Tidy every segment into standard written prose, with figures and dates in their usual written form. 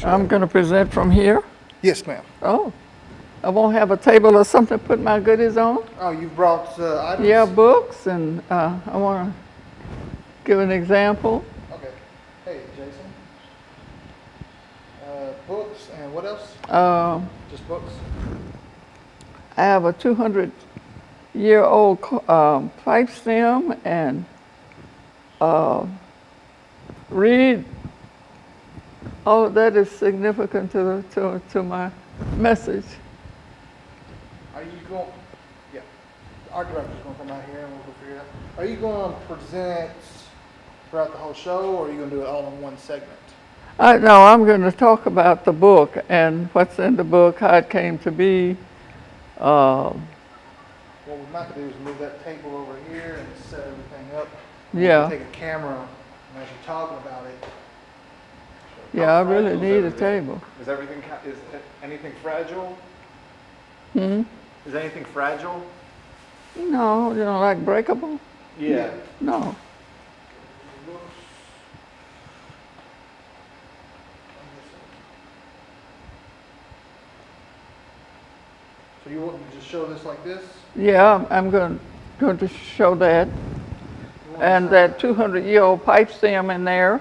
I'm going to present from here. Yes, ma'am. Oh, I won't have a table or something to put my goodies on. Oh, you brought items? Yeah, books, and I want to give an example. Okay. Hey, Jason. Books and what else? Just books? I have a 200-year-old pipe stem, and read. All of that is significant to my message. Are you going? Yeah. Our director's going to come out here and we'll go figure it out. Are you going to present throughout the whole show, or are you going to do it all in one segment? No, I'm going to talk about the book and what's in the book, how it came to be. What we might do is move that table over here and set everything up. Yeah. Take a camera, and as you're talking about it. Yeah, I really need a table. Is anything fragile? Hmm? Is anything fragile? No, you know, like breakable? Yeah. No. So you want me to just show this like this? Yeah, I'm going to show that. And that 200-year-old pipe stem in there.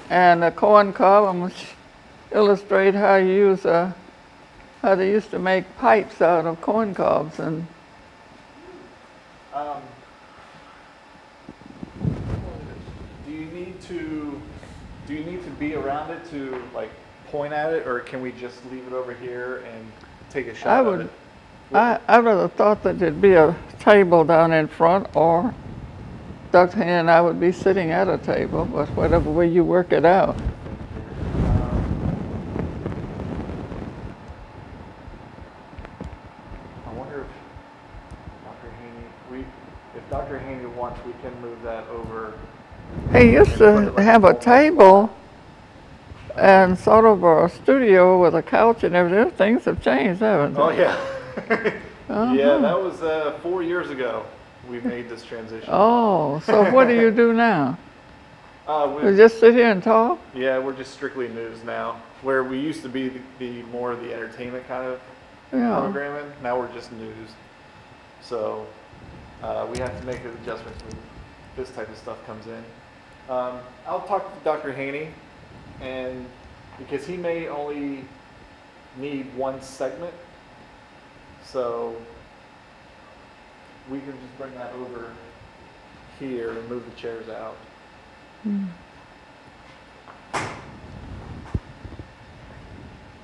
And a corn cob. I'm going to illustrate how you use how they used to make pipes out of corn cobs. And do you need to be around it to like point at it, or can we just leave it over here and take a shot of it? I would have thought that there'd be a table down in front, or Dr. Haney and I would be sitting at a table, but whatever way you work it out. I wonder if Dr. Haney wants, we can move that over. He used to have a table and sort of a studio with a couch and everything. Things have changed, haven't they? Oh yeah. Yeah, that was 4 years ago. We made this transition. Oh, so what do you do now? We You just sit here and talk? Yeah, we're just strictly news now. Where we used to be the more of the entertainment kind of programming, now we're just news. So we have to make the adjustments when this type of stuff comes in. I'll talk to Dr. Haney, and because he may only need one segment, so we can just bring that over here and move the chairs out.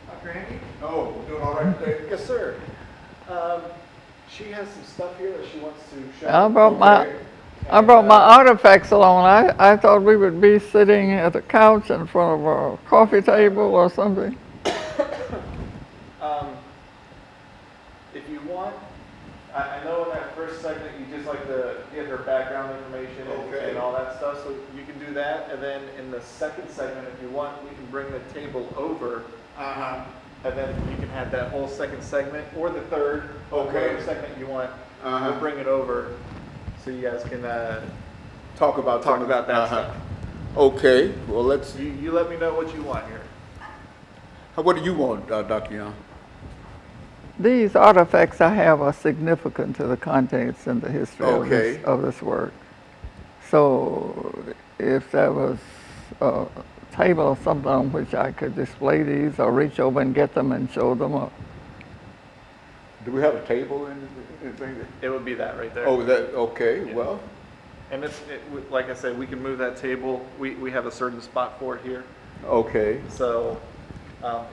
Dr. Haney? Oh, we're doing all right today? Yes, sir. She has some stuff here that she wants to show. I brought my artifacts along. I thought we would be sitting at a couch in front of a coffee table or something. If you want, I know in that first segment you just like to get her background information and all that stuff, so you can do that. And then in the second segment, if you want, we can bring the table over. And then you can have that whole second segment, or the third, whatever segment you want. We'll bring it over so you guys can talk about that stuff. Okay, well let's. You let me know what you want here. What do you want, Dr. Young? These artifacts I have are significant to the contents and the history of this work. So if there was a table or something on which I could display these or reach over and get them and show them up. Do we have a table in anything? It would be that right there. Oh, that okay. Yeah. Well, and like I said, we can move that table. We have a certain spot for it here. Okay. So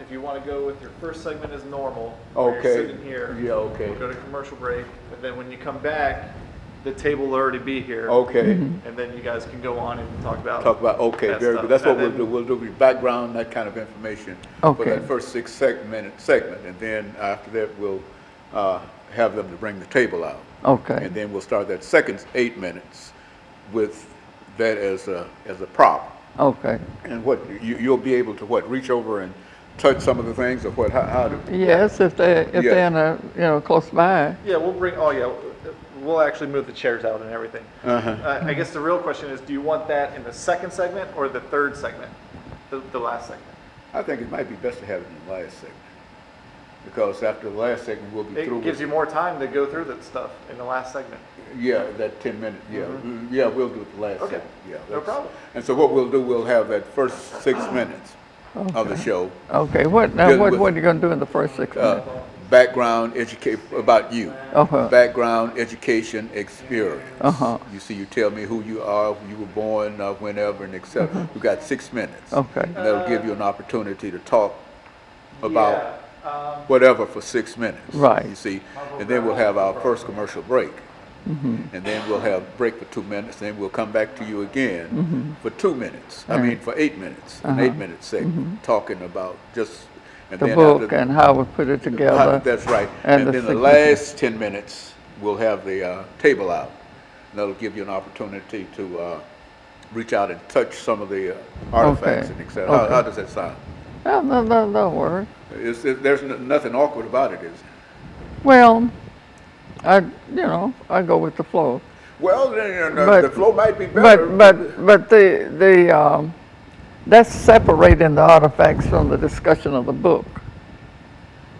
if you want to go with your first segment as normal, okay. You're sitting here. Yeah. Okay. We'll go to commercial break, and then when you come back, the table will already be here. Okay. And then you guys can go on and talk about. Okay, very good. That's what we'll do. We'll do background, that kind of information for that first 6 segment, and then after that we'll have them to bring the table out. Okay. And then we'll start that second 8 minutes with that as a prop. Okay. And what you'll be able to reach over and touch some of the things, or what? How do? Yes, if they're in a close by. Yeah, we'll bring. Oh yeah. We'll actually move the chairs out and everything. I guess the real question is, do you want that in the second segment or the third segment? The last segment. I think it might be best to have it in the last segment. Because after the last segment, we'll be through. It gives you more time to go through that stuff in the last segment. Yeah, that 10-minute, yeah. Yeah, we'll do it the last segment. Yeah, no problem. And so what we'll do, we'll have that first 6 minutes of the show. Okay, what are you going to do in the first 6 minutes? Background, education, about you. Background, education, experience. You see, you tell me who you are, you were born, whenever, and etc. You got 6 minutes. Okay. And that'll give you an opportunity to talk about whatever for 6 minutes. Right. You see, and then we'll have our first commercial break. And then we'll have a break for 2 minutes, then we'll come back to you again for 2 minutes. I mean, for 8 minutes, an 8-minute segment, talking about just the book and how we put it together. That's right. And then the last 10 minutes, we'll have the table out. And that'll give you an opportunity to reach out and touch some of the artifacts and etc. How does that sound? That'll work. There's nothing awkward about it, is there? Well, I go with the flow. Well, the flow might be better. But that's separating the artifacts from the discussion of the book.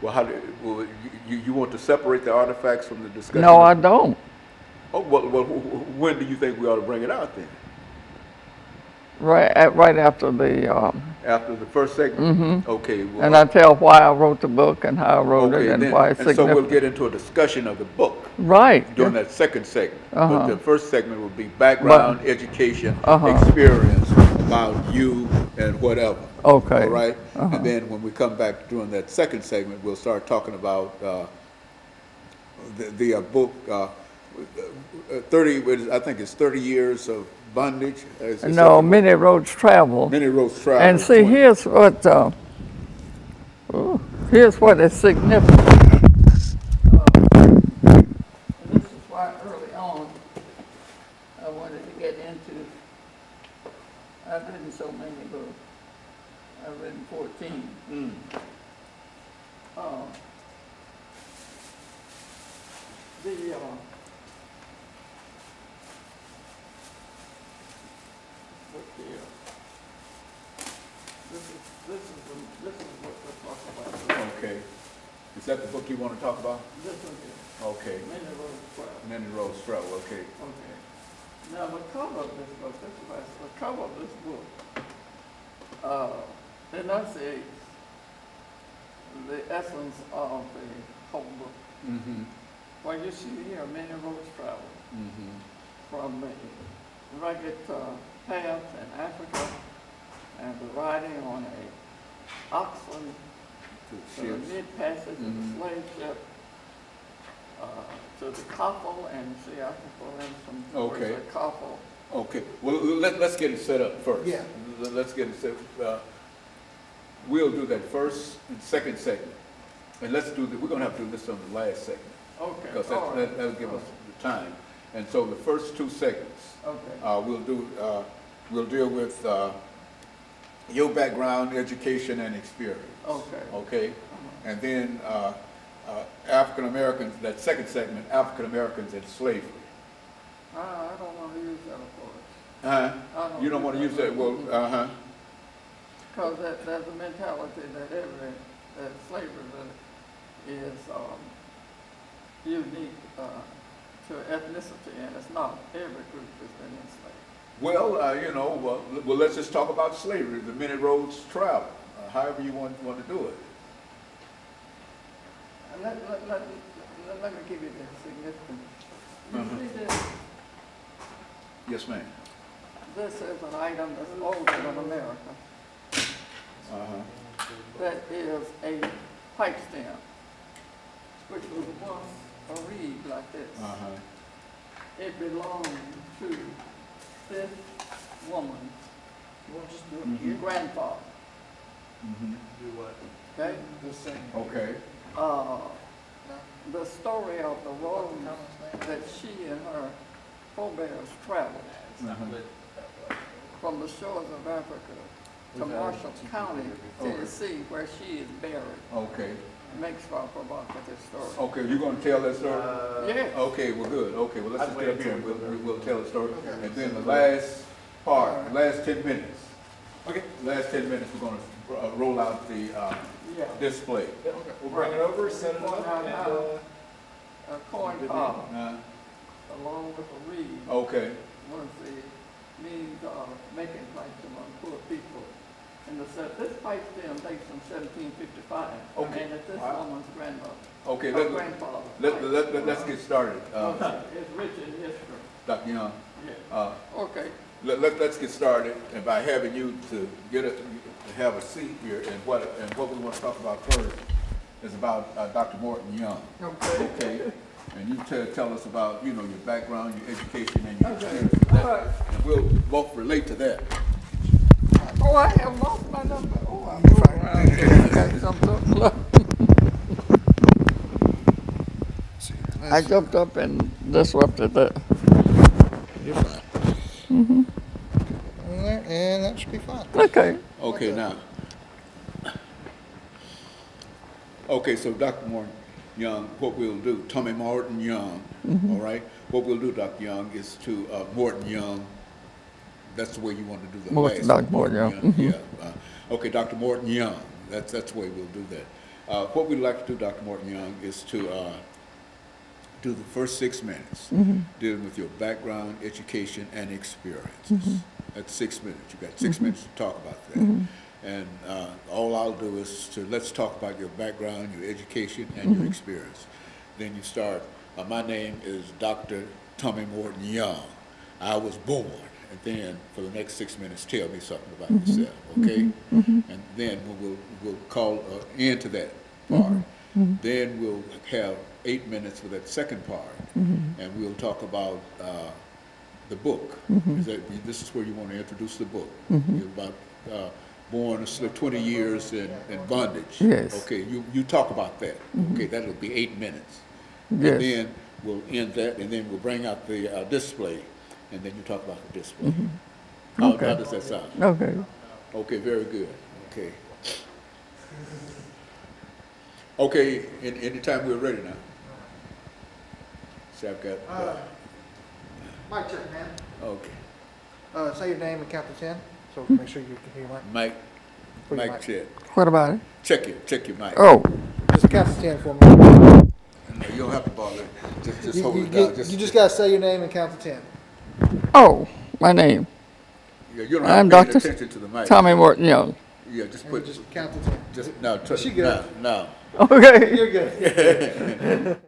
Well, you want to separate the artifacts from the discussion? No, I don't. Oh, well, when do you think we ought to bring it out then? Right after the. After the first segment? Okay. Well, and I tell why I wrote the book and how I wrote it and why it's significant. So we'll get into a discussion of the book. Right. During that second segment. But the first segment will be background, education, experience about you and whatever. Okay. All right? And then when we come back during that second segment, we'll start talking about the book, 30, I think it's 30 years of bondage. No, Many Roads Travel. Many Roads Travel. And see, here's what is significant. This is why early on I wanted to get into. I've written so many books. I've written 14. This is what we're talking about. Okay. Is that the book you want to talk about? This one here. Okay. Many Roads Travel. Many Roads Travel, okay. Okay. Now the cover of this book, the cover of this book enunciates the essence of the whole book. Well, you see here, Many Roads Travel. From the rugged paths in Africa and the riding on a oxen to the mid-passage of the slave ship to the coffle, and see, I can pull in some words like coffle. Okay. Well, let's get it set up first. Yeah. Let's get it set up. We'll do that first and second segment. And let's do we're going to have to do this on the last segment. Okay. Because that'll give us the time. And so the first 2 segments, we'll deal with your background, education, and experience. Okay. Okay. And then African Americans. That second segment, African Americans and slavery. I don't want to use that, of course. You don't want to use that. Well, Because there's a mentality that slavery is unique to ethnicity, and it's not. Every group has been enslaved. Well, well, let's just talk about slavery, the Many Roads Travel, however you want to do it. Let me give you the significance. You see this? Yes, ma'am. This is an item that's older than America. That is a pipe stem, which was once a reed like this. It belonged to this woman, grandfather. Do what? Okay? This thing. Okay. The story of the road that she and her forebears traveled from the shores of Africa to Marshall County, Tennessee, where she is buried. Okay. Makes for a provocative story. Okay, you're going to tell that story? Yes. Okay, well, good. Okay, well, let's just get up here and we'll tell the story. And then the last part, the last 10 minutes, Okay. Last 10 minutes, we're going to roll out the display. Okay. We'll bring it over, set it up, and a coin toss along with a reed. Okay. One of the means of making pipes among poor people. And this pipe stem dates from 1755. Okay. And it's this woman's grandmother. Okay, grandfather. let's get started. It's rich in history. Dr. Young. Yeah. Okay. Let's get started, and by having you to have a seat here, and what we want to talk about first is about Dr. Morton Young. Okay. And you tell us about your background, your education, and your experience with that, and we'll both relate to that. Oh, I have lost my number. Oh, I'm around. I jumped up and disrupted that. You're fine. And that should be fine. Okay. Okay, now. Okay, so Dr. Morton Young, what we'll do, Tommy Morton Young, all right? What we'll do, Dr. Young, is to Morton Young. That's the way you want to do the last. Dr. Morton Young. Yeah. Okay, Dr. Morton Young. That's the way we'll do that. What we'd like to do, Dr. Morton Young, is to do the first 6 minutes, dealing with your background, education, and experiences. That's 6 minutes. You got 6 minutes to talk about that. And all I'll do is let's talk about your background, your education, and your experience. Then you start. My name is Dr. Tommy Morton Young. I was born. And then for the next 6 minutes, tell me something about yourself, okay? And then we'll call an end to that part. Then we'll have 8 minutes for that second part, and we'll talk about the book. This is where you want to introduce the book. You're about born 20 years in bondage. Yes. Okay, you talk about that. Okay, that'll be 8 minutes. Yes. And then we'll end that, and then we'll bring out the display. And then you talk about the display. How does that sound? Okay. Okay, very good. Okay. Okay, anytime we're ready now. See, I've got. Mic check, man. Okay. Say your name and count to 10, so we can make sure you can hear Mike. Mike check. What about it? Check your mic. Oh. Just count to 10 for me. No, you don't have to bother. Just hold it down. You just got to say your name and count to 10. Oh, my name. Yeah, you don't I'm have to pay Dr. attention to the mic. Tommy Morton Young. Yeah, just And put. just count to 10. Just now. She good. No. Okay. You're good.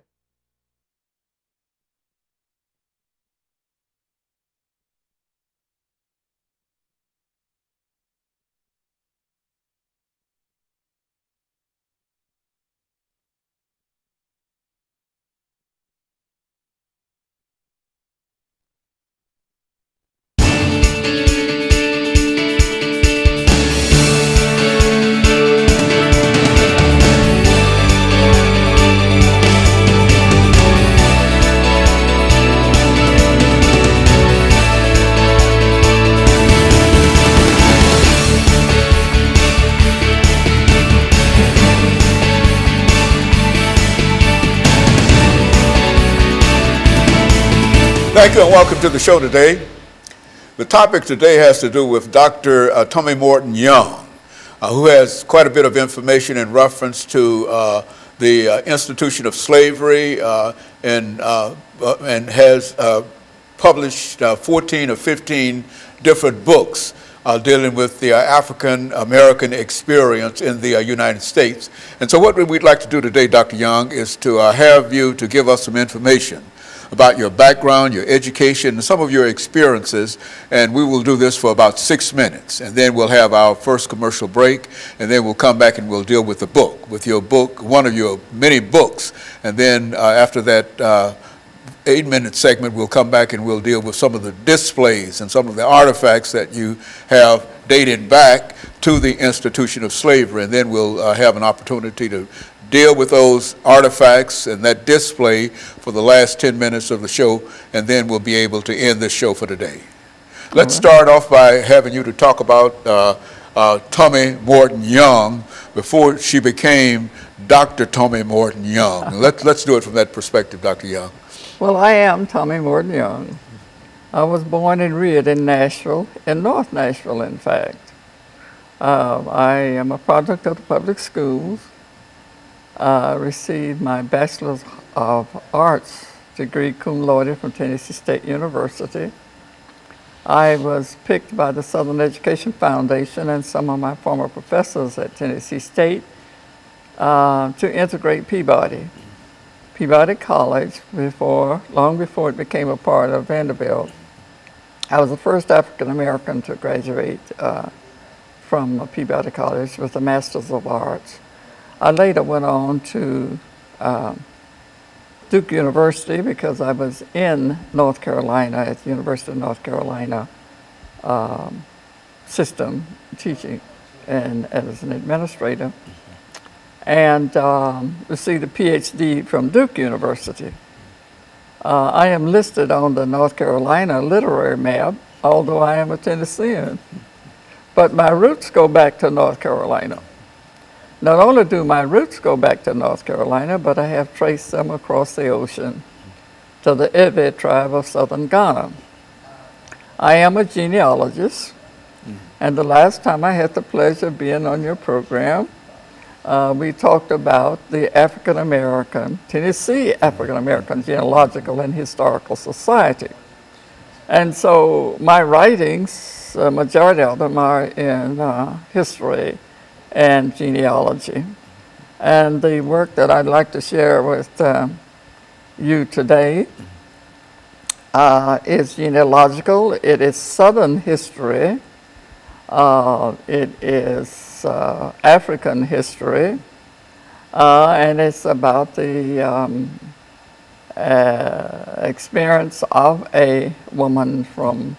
Thank you and welcome to the show today. The topic today has to do with Dr. Tommy Morton Young, who has quite a bit of information in reference to the institution of slavery and has published 14 or 15 different books dealing with the African American experience in the United States. And so what we'd like to do today, Dr. Young, is to have you to give us some information about your background, your education, and some of your experiences, and we will do this for about 6 minutes, and then we'll have our first commercial break, and then we'll come back and we'll deal with the book, with your book, one of your many books, and then after that 8-minute segment, we'll come back and we'll deal with some of the displays and some of the artifacts that you have dated back to the institution of slavery, and then we'll have an opportunity to deal with those artifacts and that display for the last 10 minutes of the show, and then we'll be able to end this show for today. Let's start off by having you to talk about Tommy Morton Young before she became Dr. Tommy Morton Young. Let's do it from that perspective, Dr. Young. Well, I am Tommy Morton Young. I was born and reared in Nashville, in North Nashville, in fact. I am a product of the public schools. Received my Bachelor's of Arts degree cum laude from Tennessee State University. I was picked by the Southern Education Foundation and some of my former professors at Tennessee State to integrate Peabody College long before it became a part of Vanderbilt. I was the first African American to graduate from Peabody College with a Master's of Arts. I later went on to Duke University because I was in North Carolina at the University of North Carolina system teaching and as an administrator, and received a PhD from Duke University. I am listed on the North Carolina literary map, although I am a Tennessean, but my roots go back to North Carolina. Not only do my roots go back to North Carolina, but I have traced them across the ocean to the Ewe tribe of southern Ghana. I am a genealogist, and the last time I had the pleasure of being on your program, we talked about the Tennessee African American Genealogical and Historical Society. And so my writings, majority of them are in history and genealogy. And the work that I'd like to share with you today is genealogical. It is Southern history. It is African history. And it's about the experience of a woman from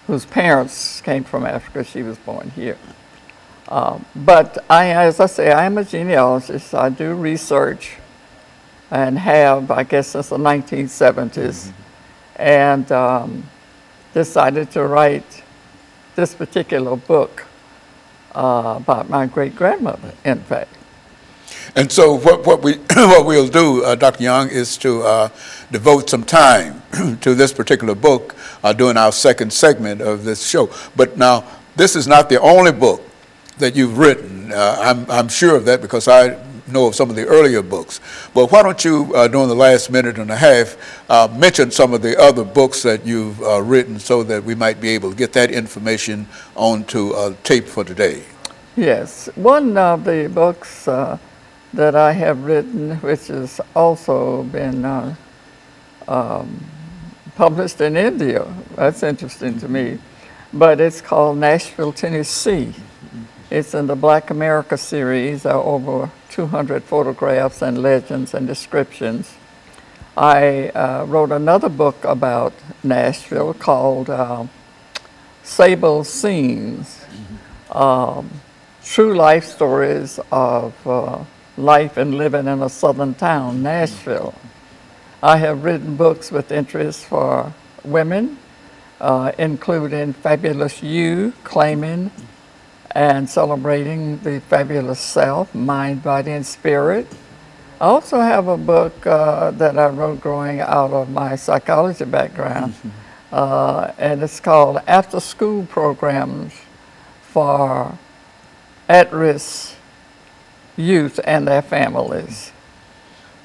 whose parents came from Africa. She was born here. But as I say, I am a genealogist. I do research and have, I guess, since the 1970s, and decided to write this particular book about my great-grandmother, in fact. And so what we'll do, Dr. Young, is to devote some time to this particular book during our second segment of this show. But now, this is not the only book that you've written. I'm sure of that because I know of some of the earlier books. But why don't you, during the last minute and a half, mention some of the other books that you've written so that we might be able to get that information onto tape for today? Yes. One of the books that I have written, which has also been published in India. That's interesting to me. But it's called Nashville, Tennessee. It's in the Black America series, over 200 photographs and legends and descriptions. I wrote another book about Nashville called Sable Scenes, true life stories of life and living in a southern town, Nashville. I have written books with interest for women, including Fabulous You, Claiming and Celebrating the Fabulous Self, Mind, Body, and Spirit. I also have a book that I wrote growing out of my psychology background, and it's called After School Programs for At-Risk Youth and Their Families.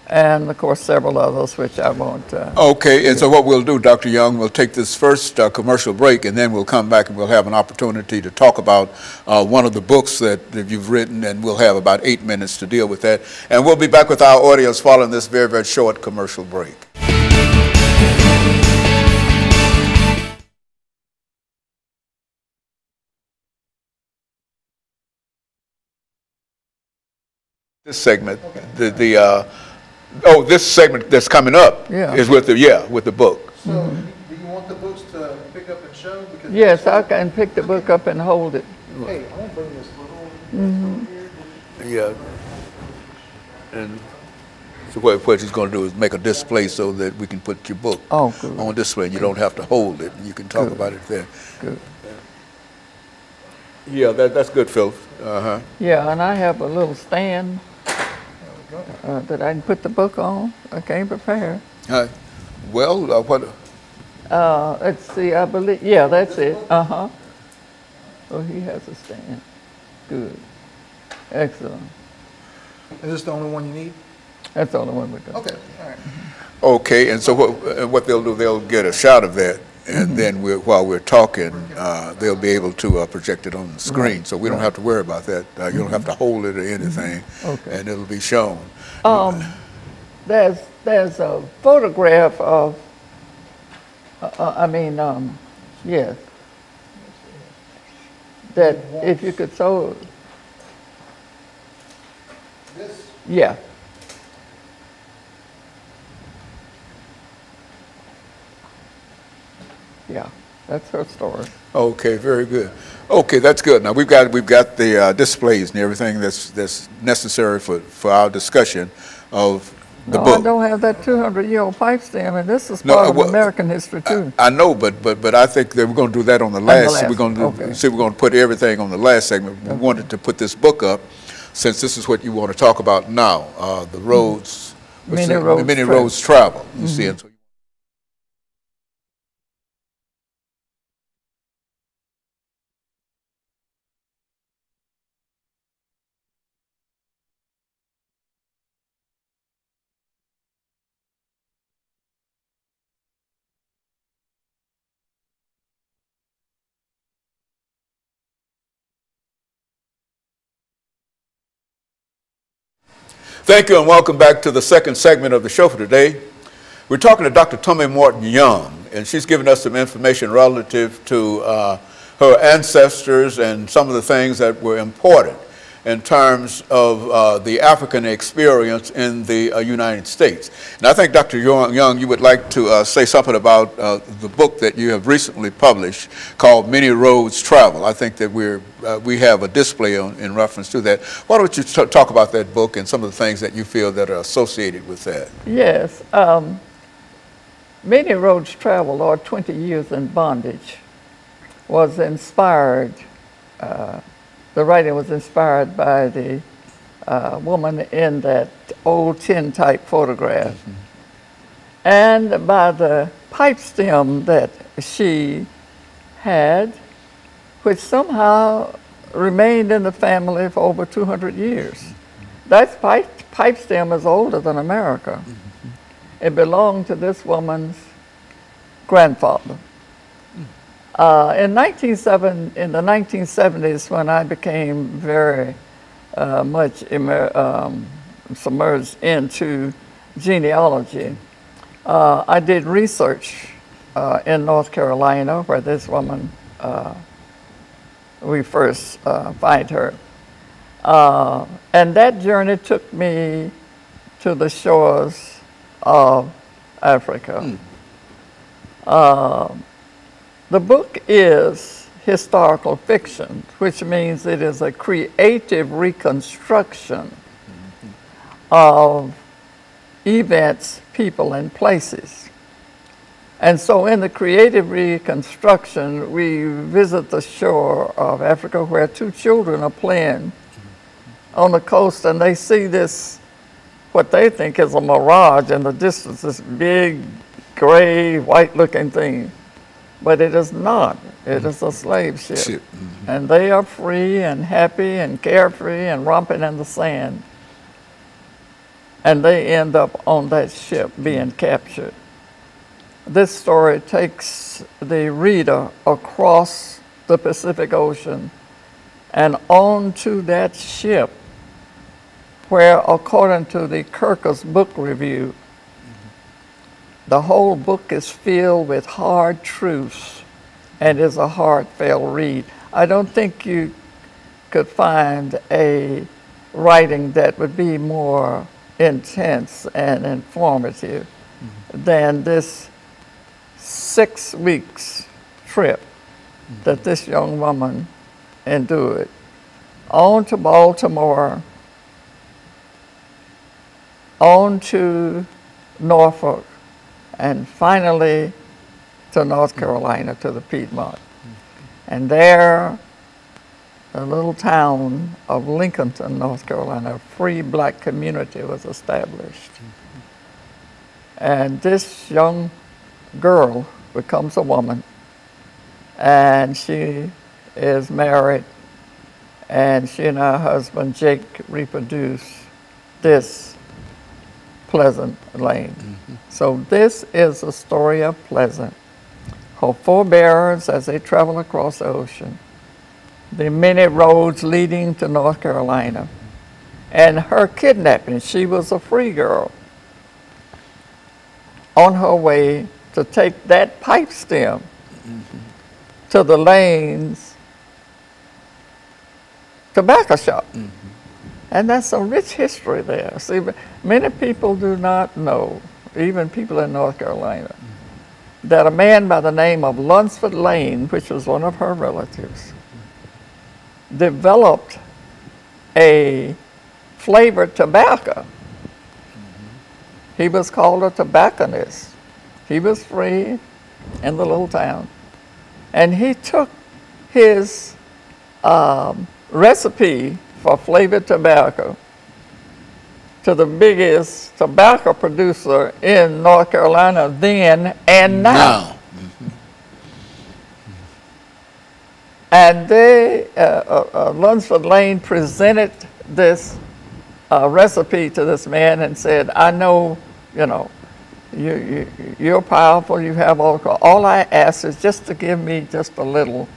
And of course several others which I won't. Okay, and so what we'll do, Dr. Young, we'll take this first commercial break, and then we'll come back and we'll have an opportunity to talk about one of the books that you've written, and we'll have about 8 minutes to deal with that. And we'll be back with our audience following this very, very short commercial break. This segment, this segment that's coming up is with the book. So, do you want the books to pick up and show? Because yes, I can pick the book up and hold it. Hey, I won't bring this little here. Yeah. And so what he's going to do is make a display so that we can put your book on display, and you don't have to hold it. You can talk about it there. Good. Yeah, that's good, Phil. Yeah, and I have a little stand that I can put the book on. I came prepared. Well, what? Let's see, I believe, yeah, that's it. Oh, he has a stand. Good. Excellent. Is this the only one you need? That's the only one we got. Okay, all right. Okay, and so what they'll do, they'll get a shot of that, and then while we're talking, they'll be able to project it on the screen, Right. so we don't have to worry about that. You don't have to hold it or anything, Okay. and it'll be shown. There's a photograph of, yes, that if you could show, This? yeah. Yeah, that's her story. Okay, very good. Okay, that's good. Now we've got the displays and everything that's necessary for our discussion of the No, book. I don't have that 200-year-old pipe stem, and this is part of American history too. I know, but I think that we're going to do that on the last. We're going to we're going to put everything on the last segment. We wanted to put this book up, since this is what you want to talk about now. The roads, Many roads travel. You see, and so thank you and welcome back to the second segment of the show for today. We're talking to Dr. Tommy Morton Young, and she's giving us some information relative to her ancestors and some of the things that were important in terms of the African experience in the United States. And I think, Dr. Young, you would like to say something about the book that you have recently published called Many Roads Travel. I think that we have a display in reference to that. Why don't you talk about that book and some of the things that you feel that are associated with that? Yes. Many Roads Travel, or 20 Years in Bondage, was inspired, the writing was inspired by the woman in that old tin-type photograph, and by the pipe stem that she had, which somehow remained in the family for over 200 years. That pipe stem is older than America. It belonged to this woman's grandfather. In the 1970s, when I became very much submerged into genealogy, I did research in North Carolina, where this woman, we first find her. And that journey took me to the shores of Africa. The book is historical fiction, which means it is a creative reconstruction of events, people, and places. And so in the creative reconstruction, we visit the shore of Africa where two children are playing on the coast, and they see this, what they think is a mirage in the distance, this big, gray, white-looking thing. But it is not. It is a slave ship. And they are free and happy and carefree and romping in the sand. And they end up on that ship being captured. This story takes the reader across the Pacific Ocean and onto that ship where, according to the Kirkus Book Review, the whole book is filled with hard truths and is a heartfelt read. I don't think you could find a writing that would be more intense and informative than this 6 weeks trip that this young woman endured. On to Baltimore, on to Norfolk, and finally to North Carolina, to the Piedmont. And there, the little town of Lincolnton, North Carolina, a free black community was established. And this young girl becomes a woman, and she is married, and she and her husband Jake reproduced this Pleasant Lane. So this is a story of Pleasant, her forebears as they travel across the ocean, the many roads leading to North Carolina, and her kidnapping. She was a free girl on her way to take that pipe stem to the Lane's tobacco shop. And that's a rich history there. See, many people do not know, even people in North Carolina, that a man by the name of Lunsford Lane, which was one of her relatives, developed a flavored tobacco. He was called a tobacconist. He was free in the little town. And he took his recipe for flavored tobacco to the biggest tobacco producer in North Carolina then and now. And they, Lunsford Lane presented this recipe to this man and said, I know, you know, you're powerful, you have all I ask is just to give me just a little,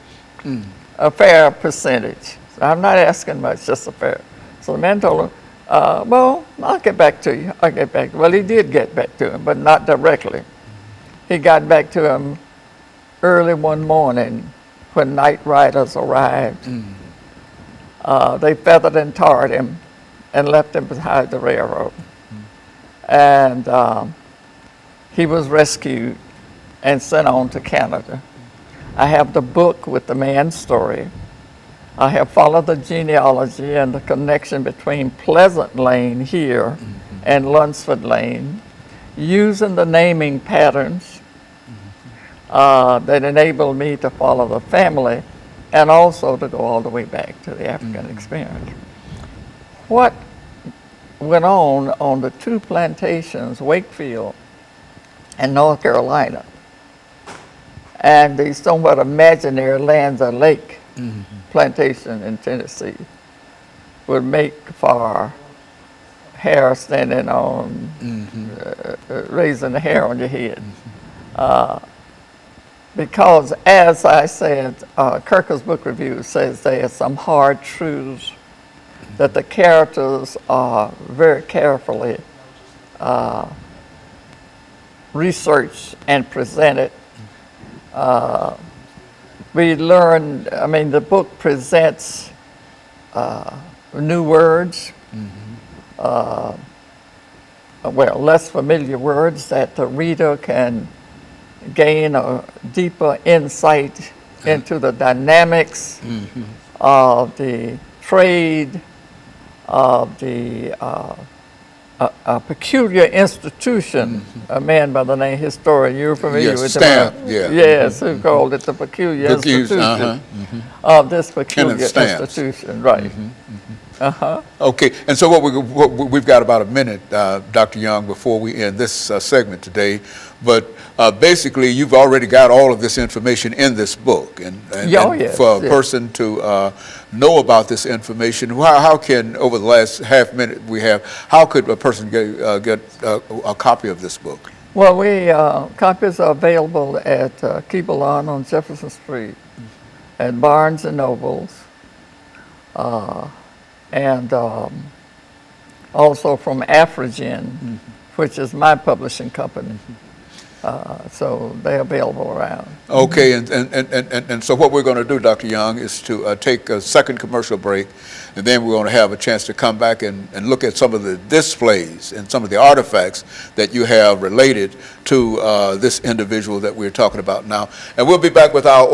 a fair percentage. I'm not asking much, just a fair. So the man told him, well, I'll get back to you. I'll get back. Well, he did get back to him, but not directly. He got back to him early one morning when night riders arrived. They feathered and tarred him and left him beside the railroad. And he was rescued and sent on to Canada. I have the book with the man's story. I have followed the genealogy and the connection between Pleasant Lane here and Lunsford Lane, using the naming patterns that enabled me to follow the family and also to go all the way back to the African experience. What went on the two plantations, Wakefield and North Carolina, and the somewhat imaginary Lanza Lake plantation in Tennessee, would make for hair standing on, raising the hair on your head. Because as I said, Kirker's book review says there are some hard truths that the characters are very carefully researched and presented. We learned, I mean, the book presents new words, well, less familiar words that the reader can gain a deeper insight into the dynamics of the trade, of the a peculiar institution, a man by the name historian, you're familiar with Stamp, yes, who called it the peculiar institution of this peculiar institution, right. Okay, and so we've got about a minute, Dr. Young, before we end this segment today, but basically you've already got all of this information in this book, and for a person to know about this information, how can, over the last half minute we have, how could a person get a copy of this book? Well, copies are available at Keebelon on Jefferson Street, at Barnes and Nobles, and also from Afrogen, which is my publishing company. So they're available around. Okay, and so what we're going to do, Dr. Young, is to take a second commercial break, and then we're going to have a chance to come back and look at some of the displays and some of the artifacts that you have related to this individual that we're talking about now. And we'll be back with our